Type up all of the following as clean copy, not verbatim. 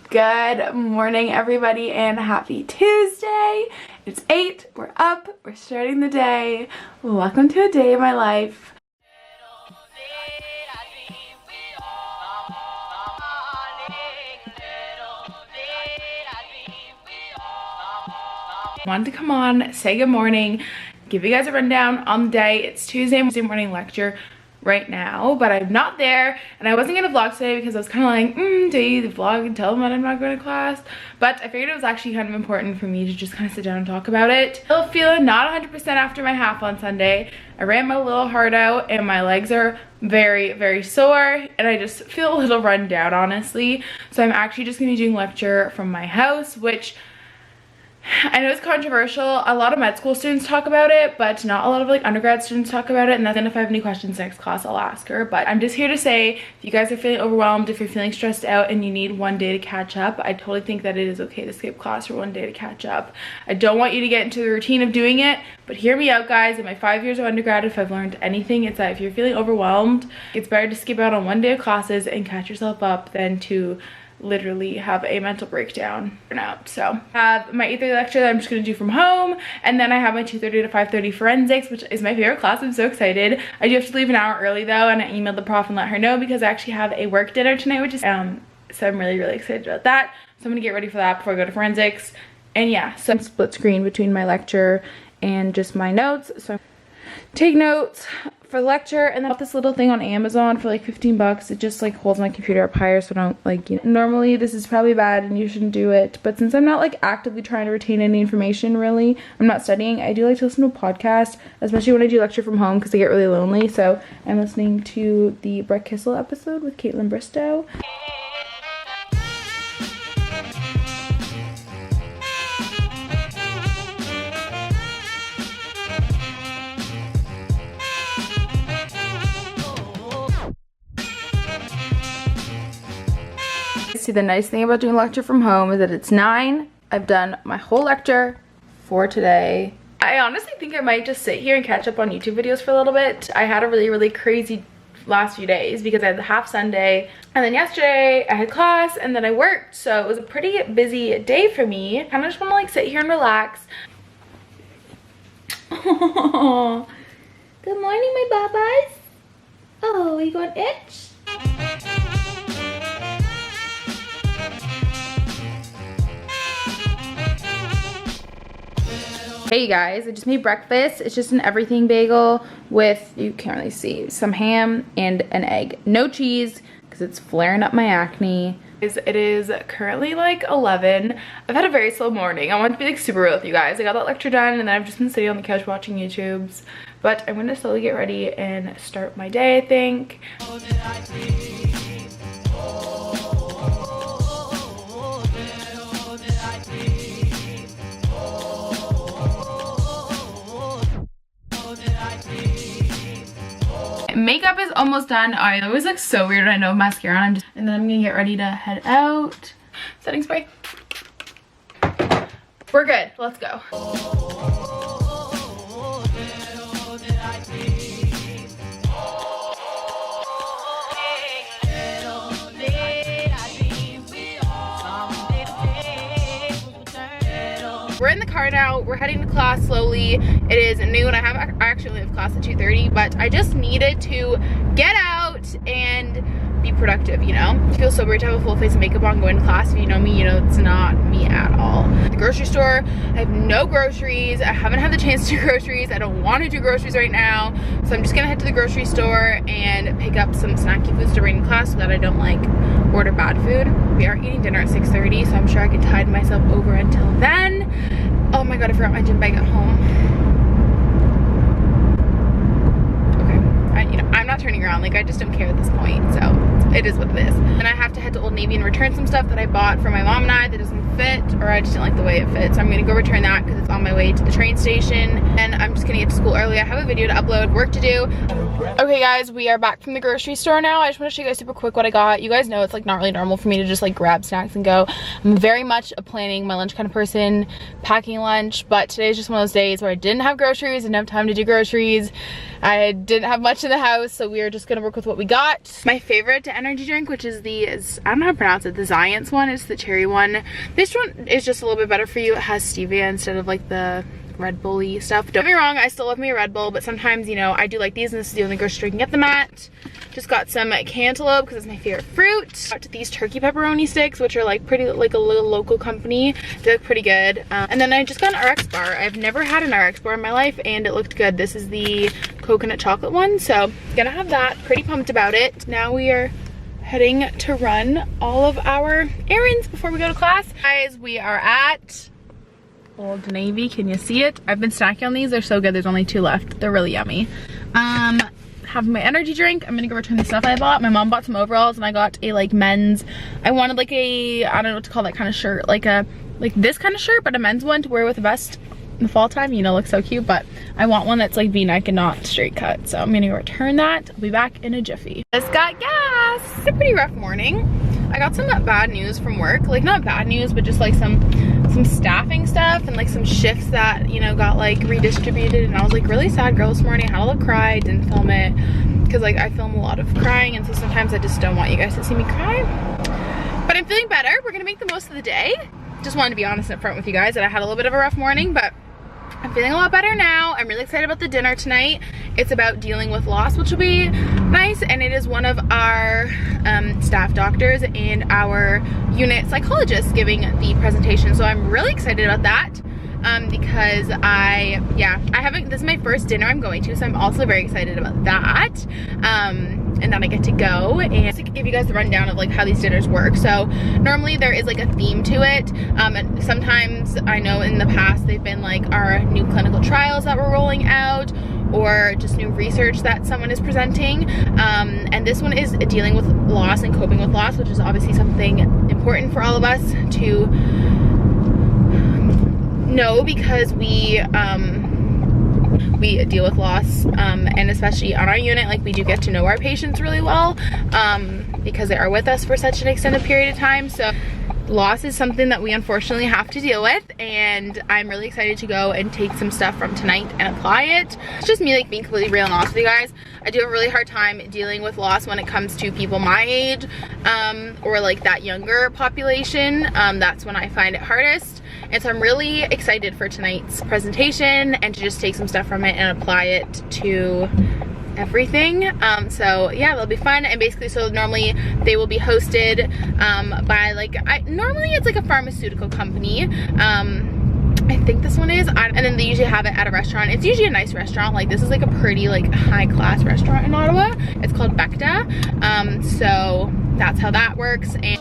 Good morning, everybody, and happy Tuesday. It's 8, we're up, we're starting the day. Welcome to a day in my life. Wanted to come on, say good morning, give you guys a rundown on the day. It's Tuesday morning lecture right now, but I'm not there, and I wasn't gonna vlog today because I was kind of like, do you vlog and tell them that I'm not going to class? But I figured it was actually kind of important for me to just kind of sit down and talk about it. Still feeling not 100% after my half on Sunday. I ran my little heart out and my legs are very sore, and I just feel a little run down, honestly. So I'm actually just gonna be doing lecture from my house, which I know it's controversial. A lot of med school students talk about it, but not a lot of like undergrad students talk about it. And then if I have any questions next class, I'll ask her. But I'm just here to say, if you guys are feeling overwhelmed, if you're feeling stressed out and you need one day to catch up, I totally think that it is okay to skip class for one day to catch up. I don't want you to get into the routine of doing it, but hear me out, guys. In my 5 years of undergrad, if I've learned anything, it's that if you're feeling overwhelmed, it's better to skip out on one day of classes and catch yourself up than to literally have a mental breakdown. So I have my 8:30 lecture that I'm just gonna do from home, and then I have my 2:30 to 5:30 forensics, which is my favorite class. I'm so excited. I do have to leave an hour early though, and I emailed the prof and let her know because I actually have a work dinner tonight, which is so I'm really excited about that. So I'm gonna get ready for that before I go to forensics. And yeah, so I'm split screen between my lecture and just my notes, so take notes for the lecture. And then I got this little thing on Amazon for like 15 bucks. It just like holds my computer up higher so I don't like, you know, normally this is probably bad and you shouldn't do it, but since I'm not like actively trying to retain any information, really, I'm not studying, I do like to listen to a podcast, especially when I do lecture from home because I get really lonely. So I'm listening to the Brett Kissel episode with Caitlin Bristow. See, the nice thing about doing lecture from home is that it's 9. I've done my whole lecture for today. I honestly think I might just sit here and catch up on YouTube videos for a little bit. I had a really crazy last few days because I had the half Sunday, and then yesterday I had class, and then I worked, so it was a pretty busy day for me. I kind of just want to like sit here and relax. Oh, good morning, my babas. Oh, you got an itch? Hey guys, I just made breakfast. It's just an everything bagel with, you can't really see, some ham and an egg. No cheese because it's flaring up my acne. It is currently like 11. I've had a very slow morning. I want to be like super real with you guys. I got that lecture done and then I've just been sitting on the couch watching YouTubes. But I'm going to slowly get ready and start my day, I think. Makeup is almost done. I always look so weird when I know mascara on. And then I'm gonna get ready to head out. Setting spray. We're good. Let's go. We're in the car now. We're heading to class slowly. It is noon. I actually only have class at 2:30, but I just needed to get out and be productive, you know? It feels so weird to have a full face of makeup on going to class. If you know me, you know it's not me at all. The grocery store, I have no groceries. I haven't had the chance to do groceries. I don't want to do groceries right now. So I'm just gonna head to the grocery store and pick up some snacky foods to bring to class so that I don't like order bad food. We are eating dinner at 6:30, so I'm sure I can tide myself over until then. Oh my god, I forgot my gym bag at home. Okay, you know, I'm not turning around. Like, I just don't care at this point, so it is what it is. And I have to head to Old Navy and return some stuff that I bought for my mom and I that doesn't fit, or I just didn't like the way it fits. So I'm gonna go return that because it's on my way to the train station, and I'm just gonna get to school early. I have a video to upload, work to do. Okay guys, we are back from the grocery store now. I just want to show you guys super quick what I got. You guys know it's like not really normal for me to just like grab snacks and go. I'm very much a planning my lunch kind of person, packing lunch, but today is just one of those days where I didn't have groceries, didn't have time to do groceries. I didn't have much in the house, so we are just gonna work with what we got. My favorite energy drink, which is I don't know how to pronounce it, the Giants one. It's the cherry one. This one is just a little bit better for you. It has stevia instead of like the Red Bull-y stuff. Don't get me wrong, I still love me a Red Bull, but sometimes, you know, I do like these, and this is the only grocery store I can get them at. Just got some cantaloupe because it's my favorite fruit. Got these turkey pepperoni sticks, which are like pretty, like a little local company. They look pretty good. And then I just got an RX bar. I've never had an RX bar in my life, and it looked good. This is the coconut chocolate one, so gonna have that. Pretty pumped about it. Now we are heading to run all of our errands before we go to class. Guys, we are at Old Navy. Can you see it? I've been snacking on these. They're so good. There's only 2 left. They're really yummy. Have my energy drink. I'm gonna go return the stuff I bought. My mom bought some overalls, and I got a like men's, I wanted like a, I don't know what to call that kind of shirt, like this kind of shirt, but a men's one to wear with a vest in the fall time, you know, looks so cute. But I want one that's like v-neck and not straight cut, so I'm gonna return that. I'll be back in a jiffy. Just got gas. It's a pretty rough morning. I got some bad news from work, like not bad news, but just like some staffing stuff and like some shifts that, you know, got like redistributed, and I was like really sad girl this morning. I had a little cry, didn't film it because like I film a lot of crying, and so sometimes I just don't want you guys to see me cry. But I'm feeling better. We're gonna make the most of the day. Just wanted to be honest up front with you guys that I had a little bit of a rough morning, but I'm feeling a lot better now. I'm really excited about the dinner tonight. It's about dealing with loss, which will be nice, and it is one of our staff doctors and our unit psychologists giving the presentation, so I'm really excited about that. Because this is my first dinner I'm going to, so I'm also very excited about that. And then I get to go and just to give you guys the rundown of like how these dinners work. So normally there is like a theme to it, and sometimes I know in the past they've been like our new clinical trials that we're rolling out, or just new research that someone is presenting. And this one is dealing with loss and coping with loss, which is obviously something important for all of us to know, because we deal with loss, and especially on our unit, like we do get to know our patients really well, because they are with us for such an extended period of time. So loss is something that we unfortunately have to deal with, and I'm really excited to go and take some stuff from tonight and apply it. It's just me like being completely real and honest with you guys. I do have a really hard time dealing with loss when it comes to people my age, or like that younger population. That's when I find it hardest. And so I'm really excited for tonight's presentation and to just take some stuff from it and apply it to everything. So yeah, that'll be fun. And basically, so normally they will be hosted by like, normally it's like a pharmaceutical company. I think this one is, and then they usually have it at a restaurant. It's usually a nice restaurant. Like this is like a pretty like high class restaurant in Ottawa. It's called Becta. So that's how that works. And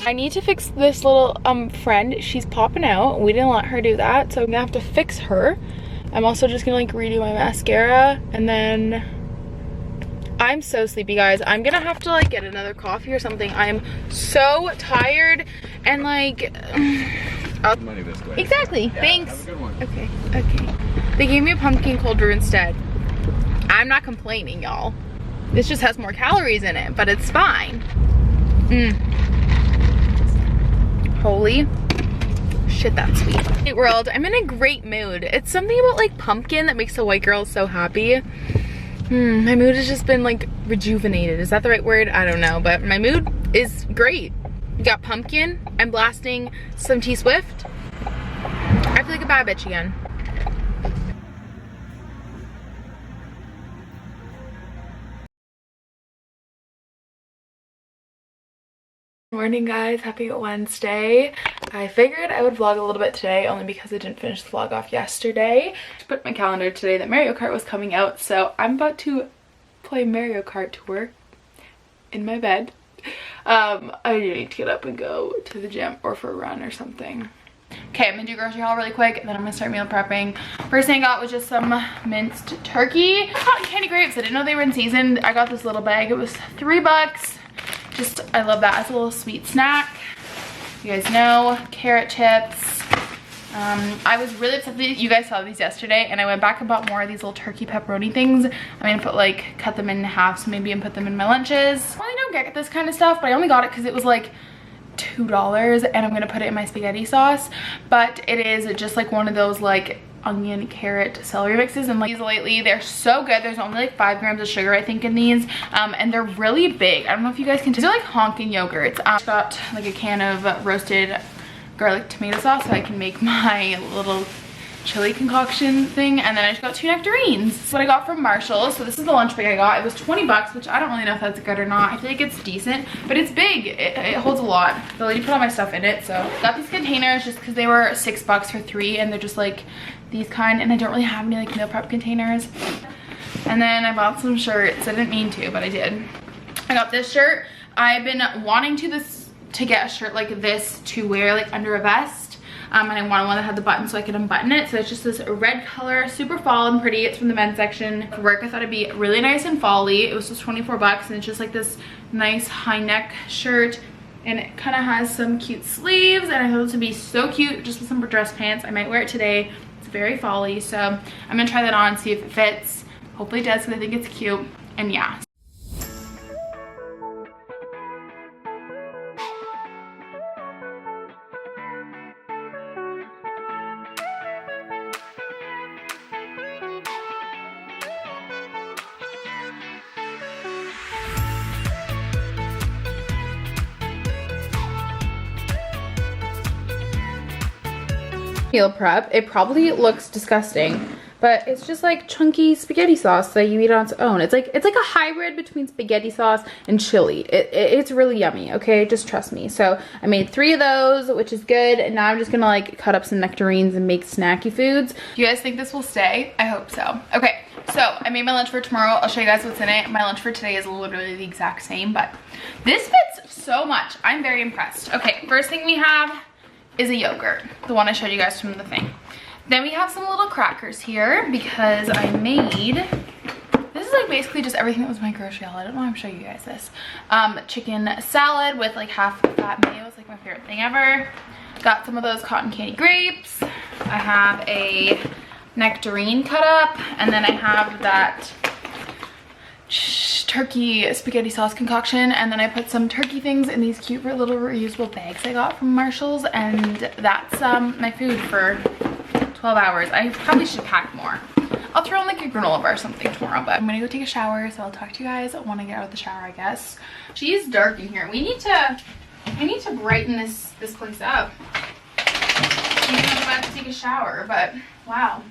I need to fix this little friend. She's popping out. We didn't let her do that, so I'm gonna have to fix her. I'm also just gonna like redo my mascara, and then I'm so sleepy, guys. I'm gonna have to like get another coffee or something. I'm so tired and like money this way. Exactly. Yeah, thanks. have a good one. Okay. They gave me a pumpkin cold brew instead. I'm not complaining, y'all. This just has more calories in it, but it's fine. Holy shit, that's sweet. Hey world, I'm in a great mood. It's something about like pumpkin that makes a white girl so happy. My mood has just been like rejuvenated. Is that the right word? I don't know, but my mood is great. We got pumpkin. I'm blasting some T Swift. I feel like a bad bitch again. Morning guys, happy Wednesday. I figured I would vlog a little bit today only because I didn't finish the vlog off yesterday. I put in my calendar today that Mario Kart was coming out, so I'm about to play Mario Kart Tour in my bed. I need to get up and go to the gym or for a run or something. Okay, I'm gonna do grocery haul really quick, and then I'm gonna start meal prepping. First thing I got was just some minced turkey. Cotton candy grapes, I didn't know they were in season. I got this little bag, it was $3. Just, I love that as a little sweet snack. You guys know, carrot chips. I was really upset that you guys saw these yesterday, and I went back and bought more of these little turkey pepperoni things. I'm gonna cut them in half, so maybe and put them in my lunches. I really don't get this kind of stuff, but I only got it because it was like $2, and I'm gonna put it in my spaghetti sauce. But it is just like one of those like onion, carrot, celery mixes, and like these lately, they're so good. There's only like 5 grams of sugar, I think, in these, and they're really big. I don't know if you guys can tell. They're like honking yogurts. I got like a can of roasted garlic tomato sauce so I can make my little chili concoction thing, and then I just got 2 nectarines. This is what I got from Marshall's. So this is the lunch bag I got. It was $20, which I don't really know if that's good or not. I feel like it's decent, but it's big. It holds a lot. The lady put all my stuff in it, so got these containers just because they were $6 for 3, and they're just like these kind, and I don't really have any like meal prep containers. And then I bought some shirts. I didn't mean to, but I did. I got this shirt. I've been wanting to get a shirt like this to wear like under a vest, and I wanted one that had the button so I could unbutton it. So it's just this red color, super fall and pretty. It's from the men's section. For work, I thought it'd be really nice and fall-y. It was just $24, and it's just like this nice high neck shirt, and it kind of has some cute sleeves, and I thought this would be so cute just with some dress pants. I might wear it today. It's very fall-y, so I'm gonna try that on, see if it fits. Hopefully it does, because I think it's cute. And yeah. Meal prep. It probably looks disgusting, but it's just like chunky spaghetti sauce that you eat on its own. It's like a hybrid between spaghetti sauce and chili. It's really yummy, okay? Just trust me. So I made 3 of those, which is good, and now I'm just gonna like cut up some nectarines and make snacky foods. Do you guys think this will stay? I hope so. Okay, so I made my lunch for tomorrow. I'll show you guys what's in it. My lunch for today is literally the exact same, but this fits so much. I'm very impressed. Okay, first thing we have is a yogurt, the one I showed you guys from the thing. Then we have some little crackers here because I made, this is like basically just everything that was my grocery haul. I don't know why I'm showing you guys this. Chicken salad with like half fat mayo. It's like my favorite thing ever. Got some of those cotton candy grapes. I have a nectarine cut up, and then I have that turkey spaghetti sauce concoction, and then I put some turkey things in these cute little reusable bags I got from Marshall's, and that's my food for 12 hours. I probably should pack more. I'll throw in like a granola bar or something tomorrow, but I'm gonna go take a shower, so I'll talk to you guys when I get out of the shower, I guess. She's dark in here. I need to brighten this place up. Even though I'm about to take a shower, but wow.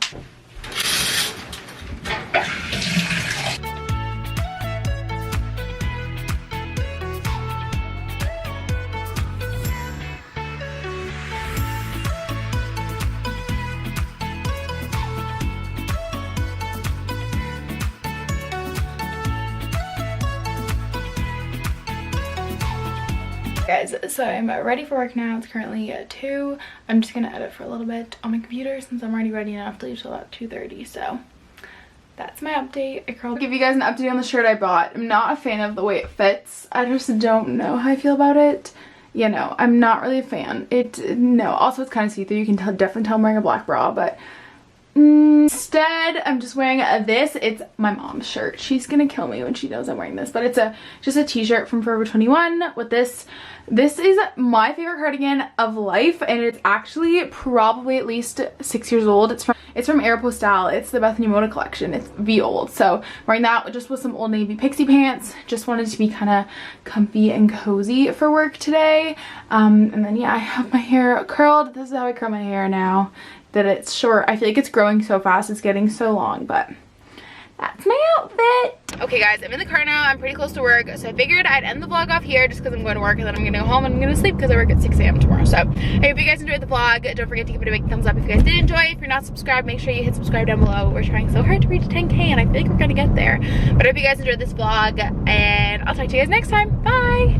Guys, so I'm ready for work now. It's currently 2. I'm just gonna edit for a little bit on my computer since I'm already ready enough to leave till about 2:30. So that's my update. I'll give you guys an update on the shirt I bought. I'm not a fan of the way it fits. I just don't know how I feel about it. You know, I'm not really a fan. No, also it's kind of see-through. You can definitely tell I'm wearing a black bra, but instead I'm just wearing this. It's my mom's shirt. She's gonna kill me when she knows I'm wearing this, but it's just a t-shirt from Forever 21 with this. This is my favorite cardigan of life, and it's actually probably at least 6 years old. It's from Aeropostale. It's the Bethany Mota collection. It's old. So wearing that just with some Old Navy pixie pants. Just wanted to be kind of comfy and cozy for work today. And then yeah, I have my hair curled. This is how I curl my hair now that it's short. I feel like it's growing so fast. It's getting so long, but that's my outfit. Okay guys, I'm in the car now. I'm pretty close to work, so I figured I'd end the vlog off here just because I'm going to work, and then I'm gonna go home and I'm gonna sleep because I work at 6 a.m. tomorrow. So I hope you guys enjoyed the vlog. Don't forget to give it a big thumbs up if you guys did enjoy. If you're not subscribed, make sure you hit subscribe down below. We're trying so hard to reach 10K, and I feel like we're gonna get there. But I hope you guys enjoyed this vlog, and I'll talk to you guys next time. Bye.